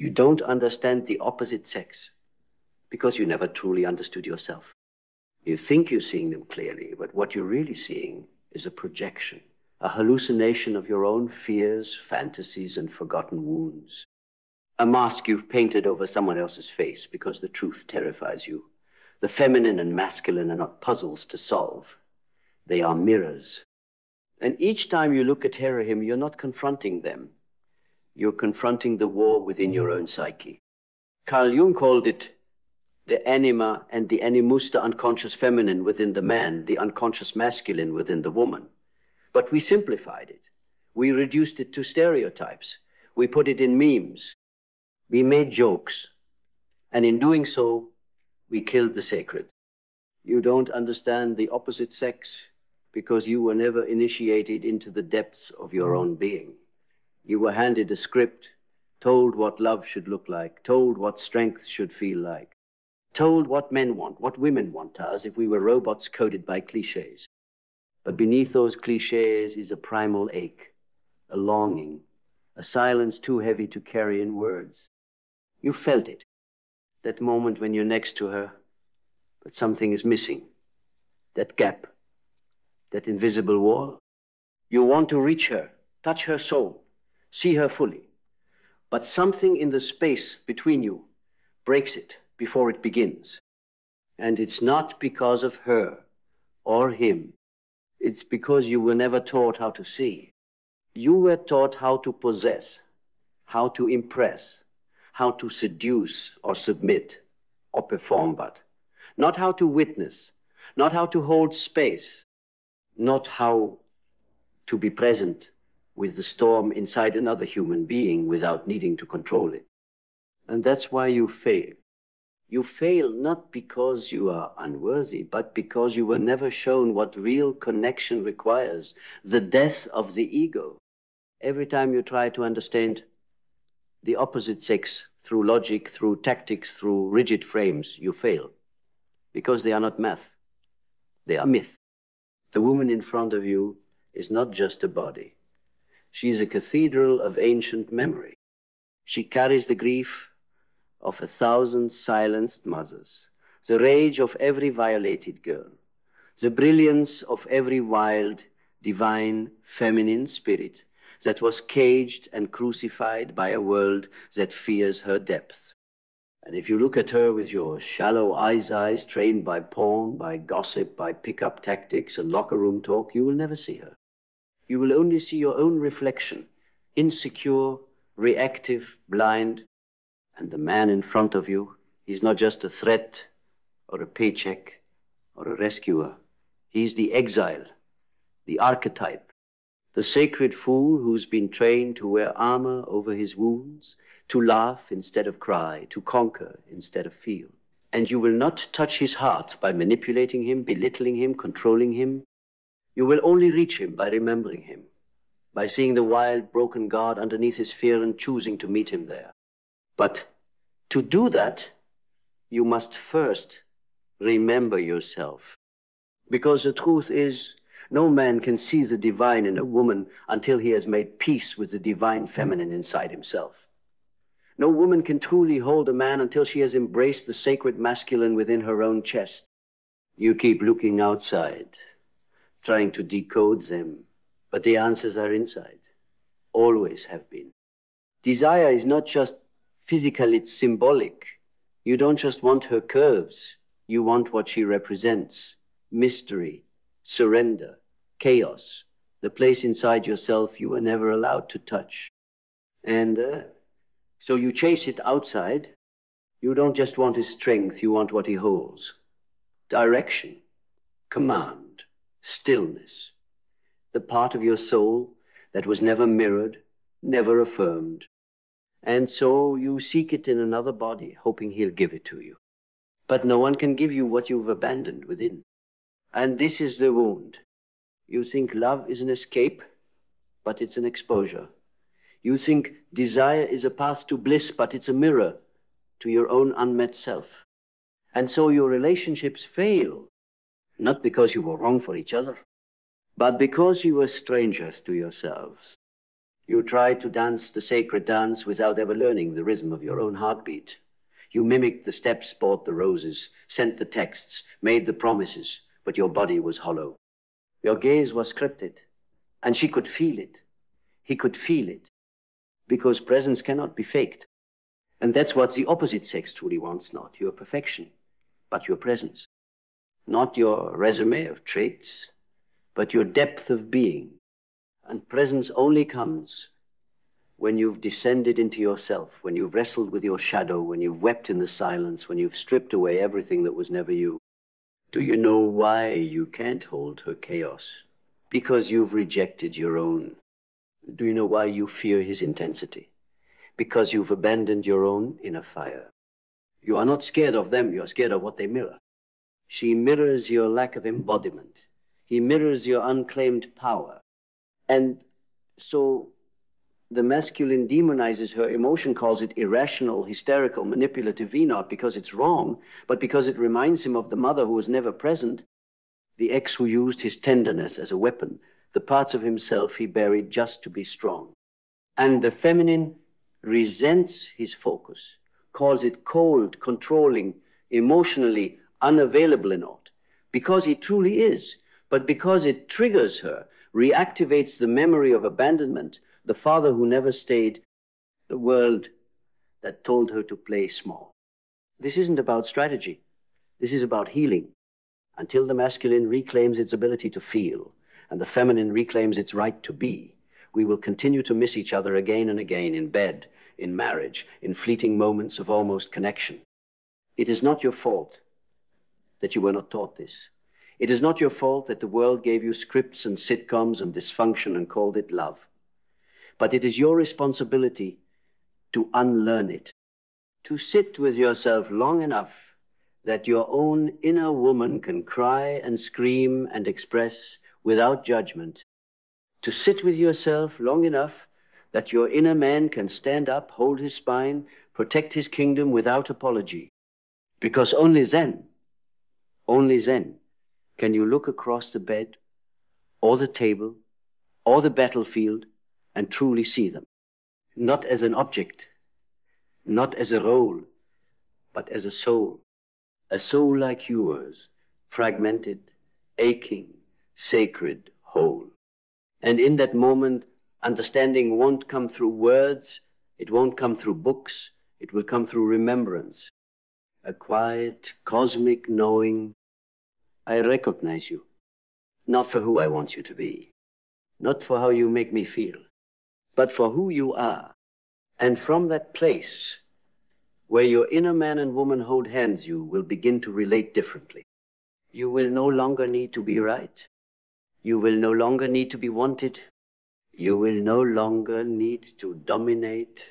You don't understand the opposite sex because you never truly understood yourself. You think you're seeing them clearly, but what you're really seeing is a projection, a hallucination of your own fears, fantasies, and forgotten wounds. A mask you've painted over someone else's face because the truth terrifies you. The feminine and masculine are not puzzles to solve. They are mirrors. And each time you look at her or him, you're not confronting them. You're confronting the war within your own psyche. Carl Jung called it the anima and the animus, the unconscious feminine within the man, the unconscious masculine within the woman. But we simplified it. We reduced it to stereotypes. We put it in memes. We made jokes. And in doing so, we killed the sacred. You don't understand the opposite sex because you were never initiated into the depths of your own being. You were handed a script, told what love should look like, told what strength should feel like, told what men want, what women want, as if we were robots coded by cliches. But beneath those cliches is a primal ache, a longing, a silence too heavy to carry in words. You felt it, that moment when you're next to her, but something is missing, that gap, that invisible wall. You want to reach her, touch her soul, see her fully. But something in the space between you breaks it before it begins. And it's not because of her or him. It's because you were never taught how to see. You were taught how to possess, how to impress, how to seduce or submit or perform, but not how to witness, not how to hold space, not how to be present with the storm inside another human being without needing to control it. And that's why you fail. You fail not because you are unworthy, but because you were never shown what real connection requires, the death of the ego. Every time you try to understand the opposite sex through logic, through tactics, through rigid frames, you fail. Because they are not math. They are myth. The woman in front of you is not just a body. She is a cathedral of ancient memory. She carries the grief of 1,000 silenced mothers, the rage of every violated girl, the brilliance of every wild, divine, feminine spirit that was caged and crucified by a world that fears her depths. And if you look at her with your shallow eyes trained by porn, by gossip, by pickup tactics and locker room talk, you will never see her. You will only see your own reflection, insecure, reactive, blind. And the man in front of you, he's not just a threat or a paycheck or a rescuer. He's the exile, the archetype, the sacred fool who's been trained to wear armor over his wounds, to laugh instead of cry, to conquer instead of feel. And you will not touch his heart by manipulating him, belittling him, controlling him. You will only reach him by remembering him, by seeing the wild, broken God underneath his fear and choosing to meet him there. But to do that, you must first remember yourself. Because the truth is, no man can see the divine in a woman until he has made peace with the divine feminine inside himself. No woman can truly hold a man until she has embraced the sacred masculine within her own chest. You keep looking outside, trying to decode them, but the answers are inside, always have been. Desire is not just physical, it's symbolic. You don't just want her curves, you want what she represents. Mystery, surrender, chaos, the place inside yourself you were never allowed to touch. And so you chase it outside. You don't just want his strength, you want what he holds. Direction, command, stillness. The part of your soul that was never mirrored, never affirmed. And so you seek it in another body, hoping he'll give it to you. But no one can give you what you've abandoned within. And this is the wound. You think love is an escape, but it's an exposure. You think desire is a path to bliss, but it's a mirror to your own unmet self. And so your relationships fail, not because you were wrong for each other, but because you were strangers to yourselves. You tried to dance the sacred dance without ever learning the rhythm of your own heartbeat. You mimicked the steps, bought the roses, sent the texts, made the promises, but your body was hollow. Your gaze was scripted, and she could feel it. He could feel it, because presence cannot be faked. And that's what the opposite sex truly wants, not your perfection, but your presence. Not your resume of traits, but your depth of being. And presence only comes when you've descended into yourself, when you've wrestled with your shadow, when you've wept in the silence, when you've stripped away everything that was never you. Do you know why you can't hold her chaos? Because you've rejected your own. Do you know why you fear his intensity? Because you've abandoned your own inner fire. You are not scared of them, you are scared of what they mirror. She mirrors your lack of embodiment. He mirrors your unclaimed power. And so the masculine demonizes her emotion, calls it irrational, hysterical, manipulative, not because it's wrong, but because it reminds him of the mother who was never present, the ex who used his tenderness as a weapon, the parts of himself he buried just to be strong. And the feminine resents his focus, calls it cold, controlling, emotionally unavailable and not, because he truly is, but because it triggers her, reactivates the memory of abandonment, the father who never stayed, the world that told her to play small. This isn't about strategy. This is about healing. Until the masculine reclaims its ability to feel and the feminine reclaims its right to be, we will continue to miss each other again and again in bed, in marriage, in fleeting moments of almost connection. It is not your fault that you were not taught this. It is not your fault that the world gave you scripts and sitcoms and dysfunction and called it love. But it is your responsibility to unlearn it, to sit with yourself long enough that your own inner woman can cry and scream and express without judgment, to sit with yourself long enough that your inner man can stand up, hold his spine, protect his kingdom without apology. Because only then can you look across the bed or the table or the battlefield and truly see them. Not as an object, not as a role, but as a soul like yours, fragmented, aching, sacred, whole. And in that moment, understanding won't come through words, it won't come through books, it will come through remembrance. A quiet, cosmic knowing, I recognize you, not for who I want you to be, not for how you make me feel, but for who you are. And from that place, where your inner man and woman hold hands, you will begin to relate differently. You will no longer need to be right. You will no longer need to be wanted. You will no longer need to dominate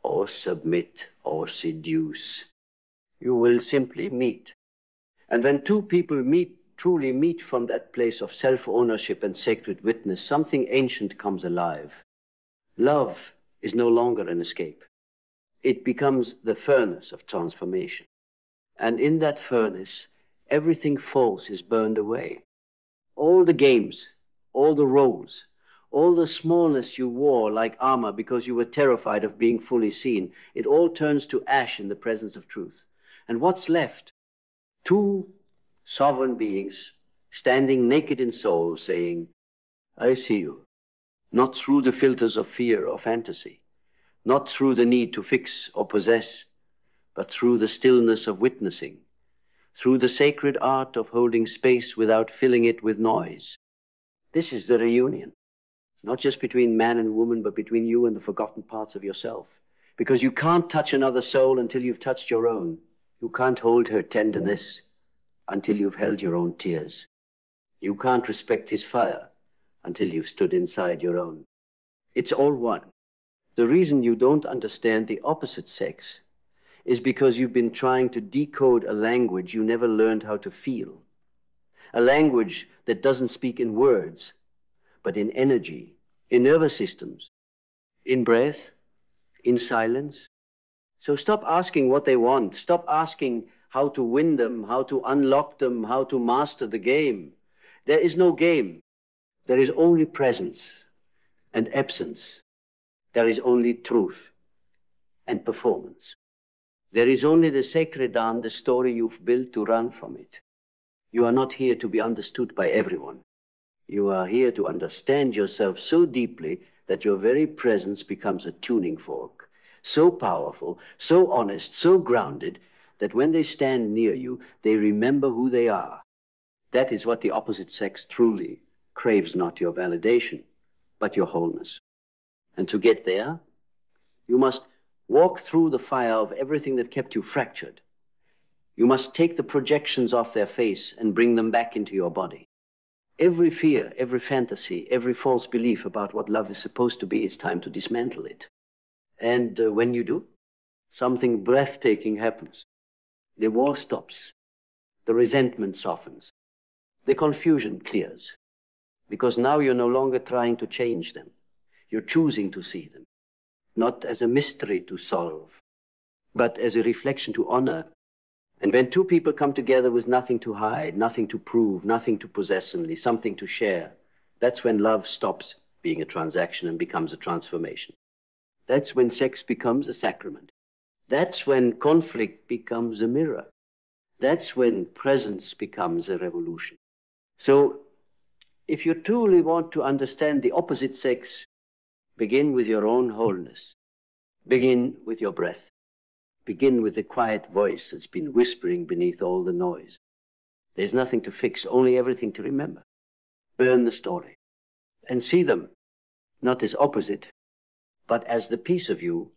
or submit or seduce. You will simply meet. And when two people meet, truly meet from that place of self-ownership and sacred witness, something ancient comes alive. Love is no longer an escape. It becomes the furnace of transformation. And in that furnace, everything false is burned away. All the games, all the roles, all the smallness you wore like armor because you were terrified of being fully seen, it all turns to ash in the presence of truth. And what's left? Two sovereign beings standing naked in soul saying, I see you, not through the filters of fear or fantasy, not through the need to fix or possess, but through the stillness of witnessing, through the sacred art of holding space without filling it with noise. This is the reunion, not just between man and woman, but between you and the forgotten parts of yourself. Because you can't touch another soul until you've touched your own. You can't hold her tenderness until you've held your own tears. You can't respect his fire until you've stood inside your own. It's all one. The reason you don't understand the opposite sex is because you've been trying to decode a language you never learned how to feel. A language that doesn't speak in words, but in energy, in nervous systems, in breath, in silence. So stop asking what they want. Stop asking how to win them, how to unlock them, how to master the game. There is no game. There is only presence and absence. There is only truth and performance. There is only the sacred arm, the story you've built to run from it. You are not here to be understood by everyone. You are here to understand yourself so deeply that your very presence becomes a tuning fork, so powerful, so honest, so grounded, that when they stand near you, they remember who they are. That is what the opposite sex truly craves, not your validation, but your wholeness. And to get there, you must walk through the fire of everything that kept you fractured. You must take the projections off their face and bring them back into your body. Every fear, every fantasy, every false belief about what love is supposed to be, it's time to dismantle it. And when you do, something breathtaking happens. The war stops. The resentment softens. The confusion clears. Because now you're no longer trying to change them. You're choosing to see them, not as a mystery to solve, but as a reflection to honor. And when two people come together with nothing to hide, nothing to prove, nothing to possess, only something to share, that's when love stops being a transaction and becomes a transformation. That's when sex becomes a sacrament. That's when conflict becomes a mirror. That's when presence becomes a revolution. So, if you truly want to understand the opposite sex, begin with your own wholeness. Begin with your breath. Begin with the quiet voice that's been whispering beneath all the noise. There's nothing to fix, only everything to remember. Burn the story and see them not as opposite, but as the piece of you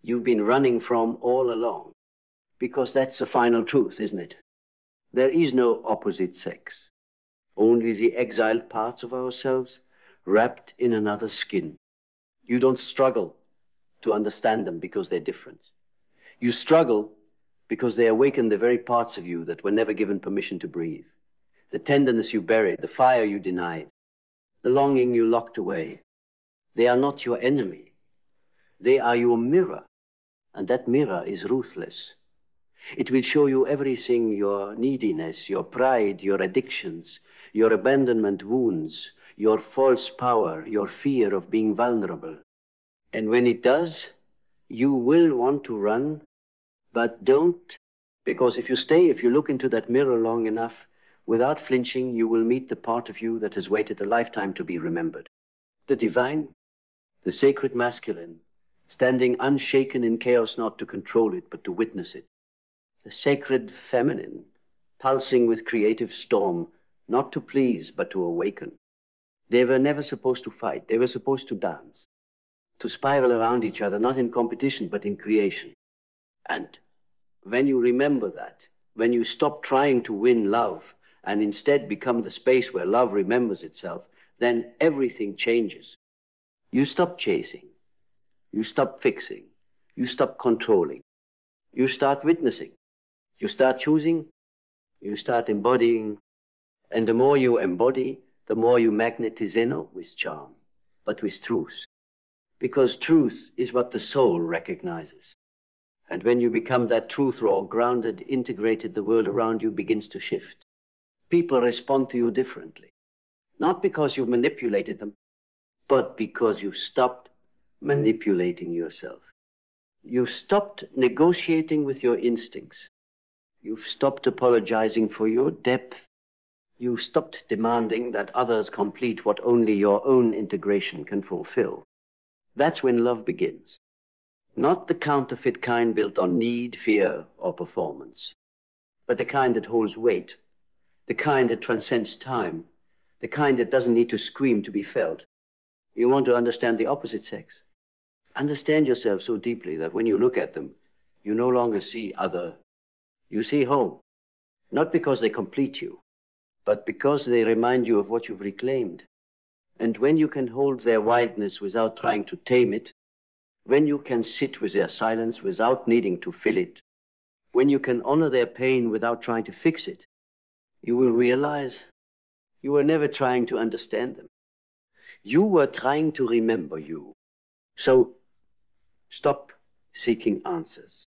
you've been running from all along. Because that's the final truth, isn't it? There is no opposite sex, only the exiled parts of ourselves wrapped in another skin. You don't struggle to understand them because they're different. You struggle because they awaken the very parts of you that were never given permission to breathe. The tenderness you buried, the fire you denied, the longing you locked away. They are not your enemy. They are your mirror. And that mirror is ruthless. It will show you everything, your neediness, your pride, your addictions, your abandonment wounds, your false power, your fear of being vulnerable. And when it does, you will want to run, but don't. Because if you look into that mirror long enough, without flinching, you will meet the part of you that has waited a lifetime to be remembered. The divine, the sacred masculine, standing unshaken in chaos, not to control it, but to witness it. The sacred feminine, pulsing with creative storm, not to please, but to awaken. They were never supposed to fight. They were supposed to dance, to spiral around each other, not in competition, but in creation. And when you remember that, when you stop trying to win love and instead become the space where love remembers itself, then everything changes. You stop chasing. You stop fixing. You stop controlling. You start witnessing. You start choosing. You start embodying. And the more you embody, the more you magnetize with charm, but with truth. Because truth is what the soul recognizes. And when you become that truth raw, grounded, integrated, the world around you begins to shift. People respond to you differently. Not because you've manipulated them, but because you've stopped manipulating yourself. You've stopped negotiating with your instincts. You've stopped apologizing for your depth. You've stopped demanding that others complete what only your own integration can fulfill. That's when love begins. Not the counterfeit kind built on need, fear, or performance, but the kind that holds weight, the kind that transcends time, the kind that doesn't need to scream to be felt. You want to understand the opposite sex? Understand yourself so deeply that when you look at them, you no longer see other. You see home, not because they complete you, but because they remind you of what you've reclaimed. And when you can hold their wideness without trying to tame it, when you can sit with their silence without needing to fill it, when you can honor their pain without trying to fix it, you will realize you were never trying to understand them. You were trying to remember you. So stop seeking answers.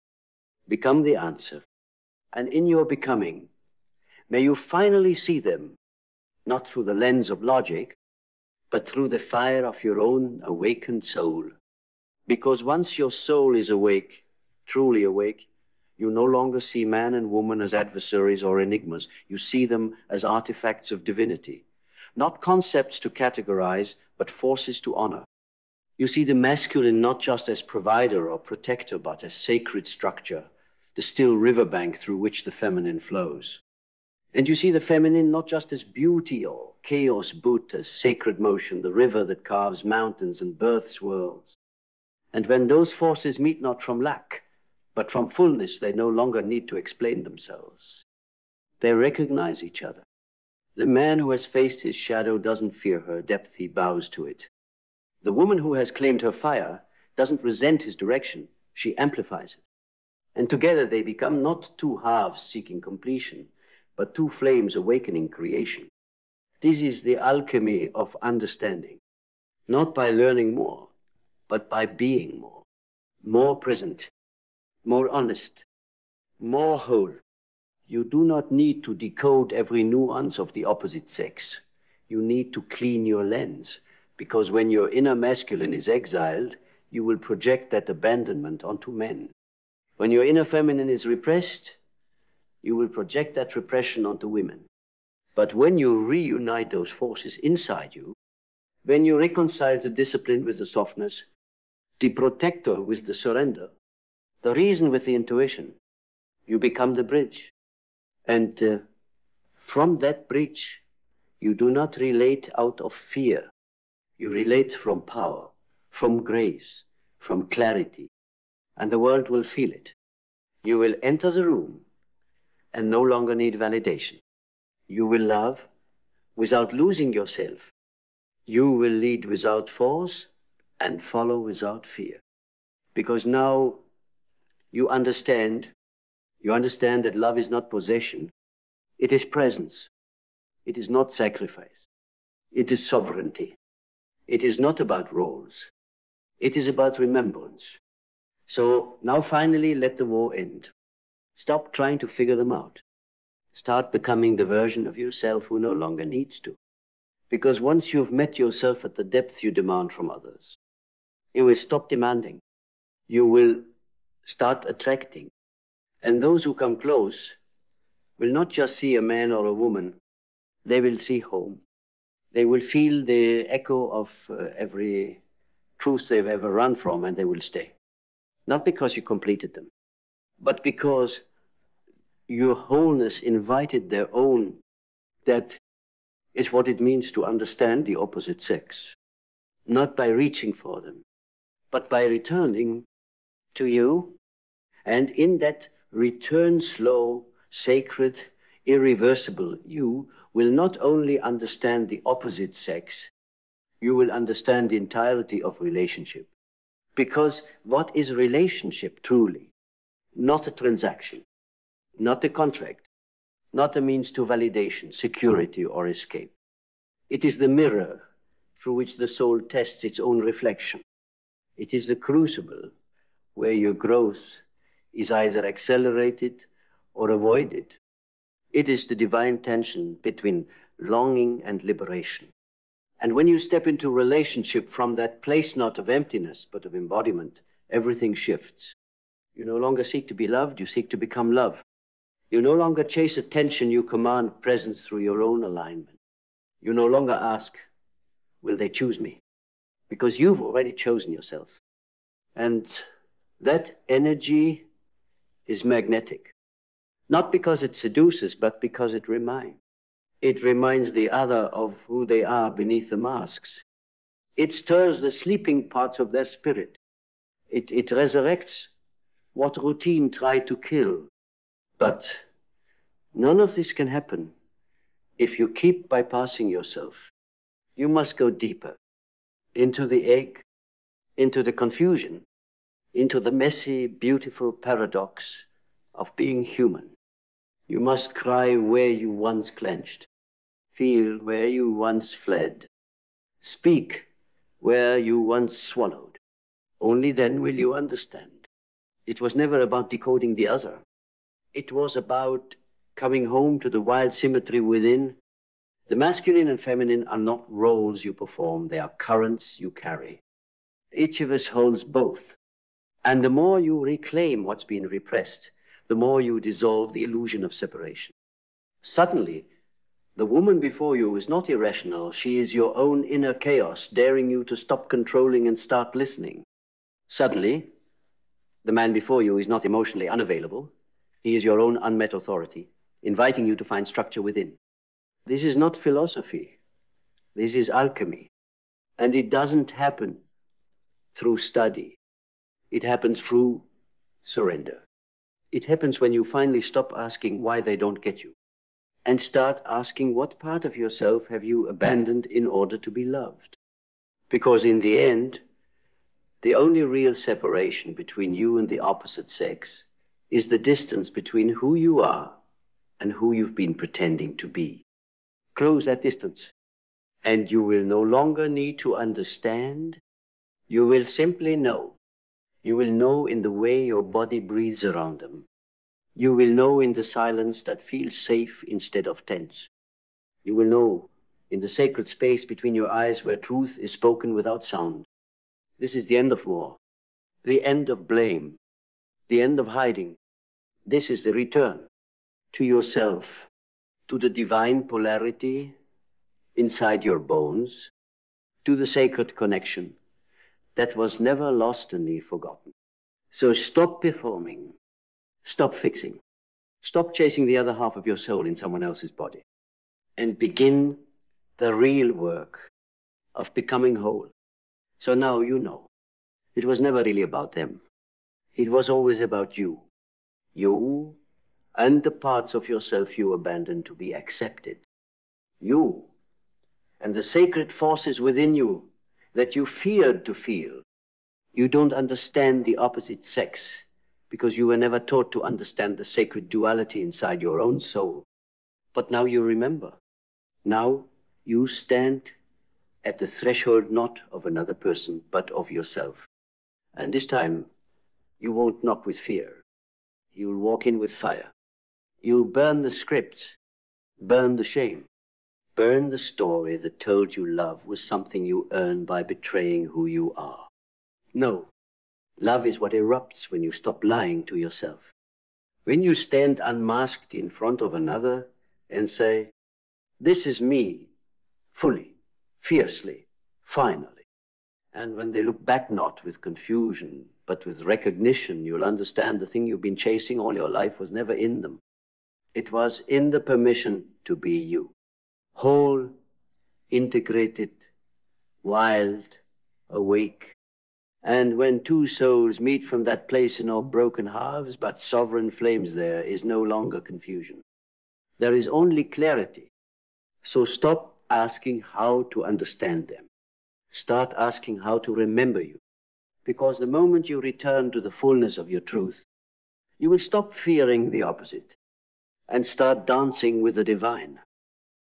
Become the answer. And in your becoming, may you finally see them, not through the lens of logic, but through the fire of your own awakened soul. Because once your soul is awake, truly awake, you no longer see man and woman as adversaries or enigmas. You see them as artifacts of divinity. Not concepts to categorize, but forces to honor. You see the masculine not just as provider or protector, but as sacred structure, the still riverbank through which the feminine flows. And you see the feminine not just as beauty or chaos, but as sacred motion, the river that carves mountains and births worlds. And when those forces meet not from lack, but from fullness, they no longer need to explain themselves. They recognize each other. The man who has faced his shadow doesn't fear her depth, he bows to it. The woman who has claimed her fire doesn't resent his direction, she amplifies it. And together they become not two halves seeking completion, but two flames awakening creation. This is the alchemy of understanding, not by learning more, but by being more present, more honest, more whole. You do not need to decode every nuance of the opposite sex. You need to clean your lens, because when your inner masculine is exiled, you will project that abandonment onto men. When your inner feminine is repressed, you will project that repression onto women. But when you reunite those forces inside you, when you reconcile the discipline with the softness, the protector with the surrender, the reason with the intuition, you become the bridge. And from that bridge, you do not relate out of fear. You relate from power, from grace, from clarity, and the world will feel it. You will enter the room and no longer need validation. You will love without losing yourself. You will lead without force and follow without fear. Because now you understand that love is not possession. It is presence. It is not sacrifice. It is sovereignty. It is not about roles. It is about remembrance. So now finally let the war end. Stop trying to figure them out. Start becoming the version of yourself who no longer needs to. Because once you've met yourself at the depth you demand from others, you will stop demanding. You will start attracting. And those who come close will not just see a man or a woman, they will see home. They will feel the echo of every truth they've ever run from, and they will stay. Not because you completed them, but because your wholeness invited their own. That is what it means to understand the opposite sex. Not by reaching for them, but by returning to you. And in that return slow, sacred, irreversible, you will not only understand the opposite sex, you will understand the entirety of relationship. Because what is relationship truly? Not a transaction, not a contract, not a means to validation, security, or escape. It is the mirror through which the soul tests its own reflection. It is the crucible where your growth is either accelerated or avoided. It is the divine tension between longing and liberation. And when you step into relationship from that place not of emptiness, but of embodiment, everything shifts. You no longer seek to be loved, you seek to become love. You no longer chase attention, you command presence through your own alignment. You no longer ask, will they choose me? Because you've already chosen yourself. And that energy is magnetic. Not because it seduces, but because it reminds. It reminds the other of who they are beneath the masks. It stirs the sleeping parts of their spirit. It resurrects what routine tried to kill. But none of this can happen if you keep bypassing yourself. You must go deeper into the egg, into the confusion, into the messy, beautiful paradox of being human. You must cry where you once clenched, feel where you once fled, speak where you once swallowed. Only then will you understand. It was never about decoding the other. It was about coming home to the wild symmetry within. The masculine and feminine are not roles you perform, they are currents you carry. Each of us holds both. And the more you reclaim what's been repressed, the more you dissolve the illusion of separation. Suddenly, the woman before you is not irrational. She is your own inner chaos, daring you to stop controlling and start listening. Suddenly, the man before you is not emotionally unavailable. He is your own unmet authority, inviting you to find structure within. This is not philosophy. This is alchemy. And it doesn't happen through study. It happens through surrender. It happens when you finally stop asking why they don't get you and start asking what part of yourself have you abandoned in order to be loved. Because in the end, the only real separation between you and the opposite sex is the distance between who you are and who you've been pretending to be. Close that distance, and you will no longer need to understand. You will simply know. You will know in the way your body breathes around them. You will know in the silence that feels safe instead of tense. You will know in the sacred space between your eyes where truth is spoken without sound. This is the end of war, the end of blame, the end of hiding. This is the return to yourself, to the divine polarity inside your bones, to the sacred connection that was never lost and forgotten. So stop performing. Stop fixing. Stop chasing the other half of your soul in someone else's body. And begin the real work of becoming whole. So now you know. It was never really about them. It was always about you. You and the parts of yourself you abandoned to be accepted. You and the sacred forces within you that you feared to feel. You don't understand the opposite sex because you were never taught to understand the sacred duality inside your own soul. But now you remember. Now you stand at the threshold not of another person, but of yourself. And this time, you won't knock with fear. You'll walk in with fire. You'll burn the scripts, burn the shame, burn the story that told you love was something you earn by betraying who you are. No. Love is what erupts when you stop lying to yourself. When you stand unmasked in front of another and say, this is me, fully, fiercely, finally. And when they look back not with confusion, but with recognition, you'll understand the thing you've been chasing all your life was never in them. It was in the permission to be you. Whole, integrated, wild, awake. And when two souls meet from that place in all broken halves, but sovereign flames, there is no longer confusion. There is only clarity. So stop asking how to understand them. Start asking how to remember you. Because the moment you return to the fullness of your truth, you will stop fearing the opposite and start dancing with the divine.